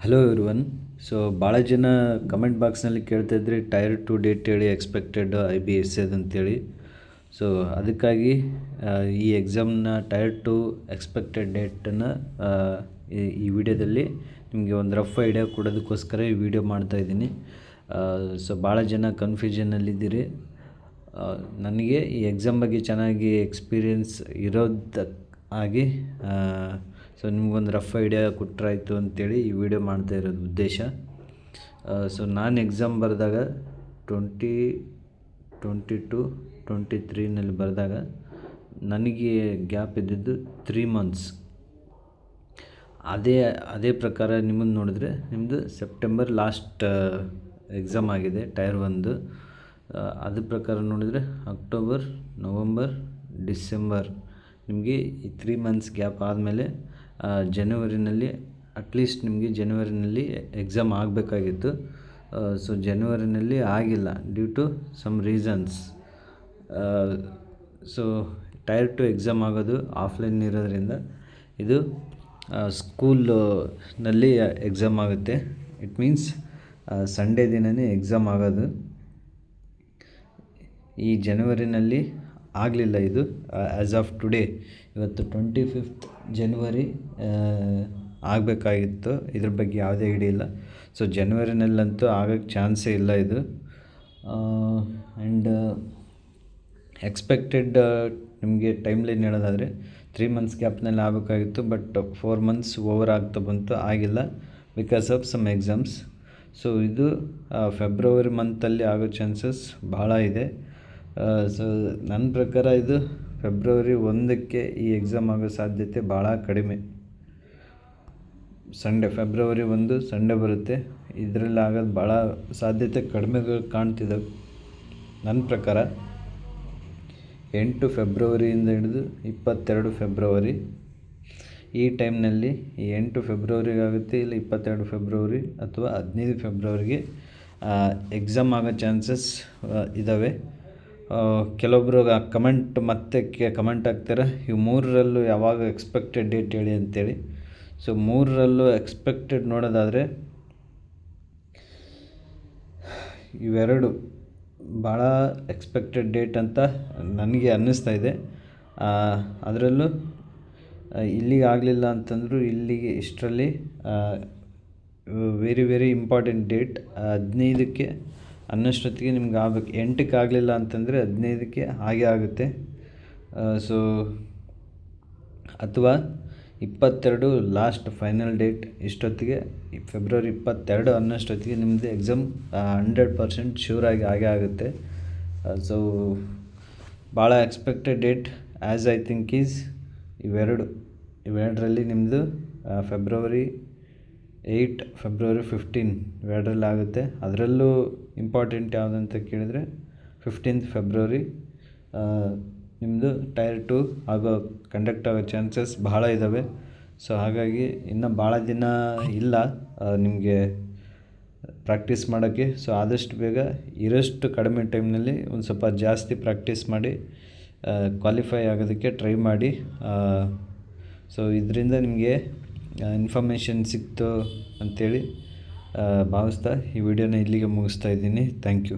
Hello everyone. So ಭಾಳ ಜನ comment ಬಾಕ್ಸ್ನಲ್ಲಿ ಕೇಳ್ತಾಯಿದ್ರಿ ಟೈರ್ 2 ಡೇಟ್ ಹೇಳಿ, ಎಕ್ಸ್ಪೆಕ್ಟೆಡ್ IB SAದು ಅಂತೇಳಿ. ಸೊ ಅದಕ್ಕಾಗಿ ಈ ಎಕ್ಸಾಮ್ನ ಟೈರ್ 2 ಎಕ್ಸ್ಪೆಕ್ಟೆಡ್ ಡೇಟನ್ನು ಈ ವಿಡಿಯೋದಲ್ಲಿ ನಿಮಗೆ ಒಂದು ರಫ್ ಐಡಿಯಾ ಕೊಡೋದಕ್ಕೋಸ್ಕರ ಈ ವಿಡಿಯೋ ಮಾಡ್ತಾಯಿದ್ದೀನಿ. ಸೊ ಭಾಳ ಜನ ಕನ್ಫ್ಯೂಷನಲ್ಲಿದ್ದೀರಿ. ನನಗೆ ಈ ಎಕ್ಸಾಮ್ ಬಗ್ಗೆ ಚೆನ್ನಾಗಿ ಎಕ್ಸ್ಪೀರಿಯೆನ್ಸ್ ಇರೋದಕ್ಕಾಗಿ ಸೊ ನಿಮ್ಗೊಂದು ರಫ್ ಐಡಿಯಾ ಕೊಟ್ಟರಾಯ್ತು ಅಂತೇಳಿ ಈ ವಿಡಿಯೋ ಮಾಡ್ತಾ ಇರೋದು ಉದ್ದೇಶ. ಸೊ ನಾನು ಎಕ್ಸಾಮ್ ಬರೆದಾಗ 2022-23ನಲ್ಲಿ ಬರೆದಾಗ ನನಗೆ ಗ್ಯಾಪ್ ಇದ್ದಿದ್ದು 3 ಮಂತ್ಸ್. ಅದೇ ಪ್ರಕಾರ ನಿಮ್ಮನ್ನು ನೋಡಿದ್ರೆ ನಿಮ್ಮದು ಸೆಪ್ಟೆಂಬರ್ ಲಾಸ್ಟ್ ಎಕ್ಸಾಮ್ ಆಗಿದೆ ಟೈರ್ 1. ಅದ್ರ ಪ್ರಕಾರ ನೋಡಿದರೆ ಅಕ್ಟೋಬರ್, ನವಂಬರ್, ಡಿಸೆಂಬರ್ ನಿಮಗೆ ಈ 3 ಮಂತ್ಸ್ ಗ್ಯಾಪ್ ಆದಮೇಲೆ ಜನವರಿನಲ್ಲಿ ಅಟ್ಲೀಸ್ಟ್ ನಿಮಗೆ ಜನವರಿನಲ್ಲಿ ಎಕ್ಸಾಮ್ ಆಗಬೇಕಾಗಿತ್ತು. ಸೊ ಜನವರಿನಲ್ಲಿ ಆಗಿಲ್ಲ due to some reasons. So tier 2 exam ಆಗೋದು ಆಫ್ಲೈನ್ ಇರೋದ್ರಿಂದ ಇದು ಸ್ಕೂಲ್ನಲ್ಲಿ ಎಕ್ಸಾಮ್ ಆಗುತ್ತೆ. ಇಟ್ ಮೀನ್ಸ್ ಸಂಡೇ ದಿನವೇ ಎಕ್ಸಾಮ್ ಆಗೋದು. ಈ ಜನವರಿನಲ್ಲಿ ಆಗಲಿಲ್ಲ ಇದು. ಆ್ಯಸ್ ಆಫ್ ಟುಡೇ ಇವತ್ತು 25th ಜನವರಿ ಆಗಬೇಕಾಗಿತ್ತು. ಇದ್ರ ಬಗ್ಗೆ ಯಾವುದೇ ಐಡಿಯಾ ಇಲ್ಲ. ಸೊ ಜನವರಿನಲ್ಲಂತೂ ಆಗೋಕ್ಕೆ ಚಾನ್ಸೇ ಇಲ್ಲ ಇದು. ಆ್ಯಂಡ್ ಎಕ್ಸ್ಪೆಕ್ಟೆಡ್ ನಿಮಗೆ ಟೈಮ್ ಲೈನ್ ಹೇಳೋದಾದರೆ 3 ಮಂತ್ಸ್ ಗ್ಯಾಪ್ನಲ್ಲಿ ಆಗಬೇಕಾಗಿತ್ತು. ಬಟ್ 4 ಮಂತ್ಸ್ ಓವರ್ ಆಗ್ತಾ ಬಂತು, ಆಗಿಲ್ಲ because of some exams. So ಇದು ಫೆಬ್ರವರಿ ಮಂತಲ್ಲಿ ಆಗೋ ಚಾನ್ಸಸ್ ಭಾಳ ಇದೆ. ಸೊ ನನ್ನ ಪ್ರಕಾರ ಇದು ಫೆಬ್ರವರಿ 1ಕ್ಕೆ ಈ ಎಕ್ಸಾಮ್ ಆಗೋ ಸಾಧ್ಯತೆ ಭಾಳ ಕಡಿಮೆ. ಫೆಬ್ರವರಿ 1 ಸಂಡೇ ಬರುತ್ತೆ. ಇದರಲ್ಲಿ ಆಗೋದು ಭಾಳ ಸಾಧ್ಯತೆ ಕಡಿಮೆಗಳು ಕಾಣ್ತಿದ್ದಾವೆ ನನ್ನ ಪ್ರಕಾರ. 8 ಫೆಬ್ರವರಿಯಿಂದ ಹಿಡಿದು 22 ಫೆಬ್ರವರಿ ಈ ಟೈಮ್ನಲ್ಲಿ 8 ಫೆಬ್ರವರಿಗೆ ಆಗುತ್ತೆ, ಇಲ್ಲ 22 ಫೆಬ್ರವರಿ ಅಥವಾ 15 ಫೆಬ್ರವರಿಗೆ ಎಕ್ಸಾಮ್ ಆಗೋ ಚಾನ್ಸಸ್ ಇದ್ದಾವೆ. ಕೆಲವೊಬ್ಬರು ಕಮೆಂಟ್ ಆಗ್ತಾರೆ, ಇವು 3ರಲ್ಲೂ ಯಾವಾಗ ಎಕ್ಸ್ಪೆಕ್ಟೆಡ್ ಡೇಟ್ ಹೇಳಿ ಅಂತೇಳಿ. ಸೊ 3ರಲ್ಲೂ ಎಕ್ಸ್ಪೆಕ್ಟೆಡ್ ನೋಡೋದಾದರೆ ಇವೆರಡು ಭಾಳ ಎಕ್ಸ್ಪೆಕ್ಟೆಡ್ ಡೇಟ್ ಅಂತ ನನಗೆ ಅನ್ನಿಸ್ತಾ ಇದೆ. ಅದರಲ್ಲೂ ಇಲ್ಲಿಗೆ ಆಗಲಿಲ್ಲ ಅಂತಂದರೂ ಇಲ್ಲಿಗೆ ಇಷ್ಟರಲ್ಲಿ ವೆರಿ ವೆರಿ ಇಂಪಾರ್ಟೆಂಟ್ ಡೇಟ್ 15ಕ್ಕೆ ಅನ್ನೋಷ್ಟೊತ್ತಿಗೆ ನಿಮ್ಗೆ ಆಗಬೇಕು. 8ಕ್ಕೆ ಆಗಲಿಲ್ಲ ಅಂತಂದರೆ 15ಕ್ಕೆ ಹಾಗೆ ಆಗುತ್ತೆ. ಸೊ ಅಥವಾ 22 ಲಾಸ್ಟ್ ಫೈನಲ್ ಡೇಟ್. ಇಷ್ಟೊತ್ತಿಗೆ ಫೆಬ್ರವರಿ 22 ಅನ್ನೋಷ್ಟೊತ್ತಿಗೆ ನಿಮ್ಮದು ಎಕ್ಸಾಮ್ 100% ಶ್ಯೂರಾಗಿ ಹಾಗೆ ಆಗುತ್ತೆ. ಸೊ ಭಾಳ expected date as I think is ಇವೆರಡರಲ್ಲಿ ನಿಮ್ಮದು ಫೆಬ್ರವರಿ 8, ಫೆಬ್ರವರಿ 15 ಇವೆರಡರಲ್ಲಿ ಆಗುತ್ತೆ. ಅದರಲ್ಲೂ ಇಂಪಾರ್ಟೆಂಟ್ ಯಾವುದಂತ ಕೇಳಿದರೆ 15th ಫೆಬ್ರವರಿ ನಿಮ್ಮದು ಟೈರ್ 2 ಕಂಡಕ್ಟ್ ಆಗೋ ಚಾನ್ಸಸ್ ಭಾಳ ಇದ್ದಾವೆ. ಸೊ ಹಾಗಾಗಿ ಇನ್ನು ಭಾಳ ದಿನ ಇಲ್ಲ ನಿಮಗೆ ಪ್ರಾಕ್ಟೀಸ್ ಮಾಡೋಕ್ಕೆ. ಸೊ ಆದಷ್ಟು ಬೇಗ ಇರೋಷ್ಟು ಕಡಿಮೆ ಟೈಮ್ನಲ್ಲಿ ಒಂದು ಸ್ವಲ್ಪ ಜಾಸ್ತಿ ಪ್ರಾಕ್ಟೀಸ್ ಮಾಡಿ ಕ್ವಾಲಿಫೈ ಆಗೋದಕ್ಕೆ ಟ್ರೈ ಮಾಡಿ. ಸೊ ಇದರಿಂದ ನಿಮಗೆ ಇನ್ಫಾರ್ಮೇಷನ್ ಸಿಕ್ತು ಅಂಥೇಳಿ ಭಾವಿಸ್ತಾ ಈ ವಿಡಿಯೋನ ಇಲ್ಲಿಗೆ ಮುಗಿಸ್ತಾ ಇದ್ದೀನಿ. Thank you.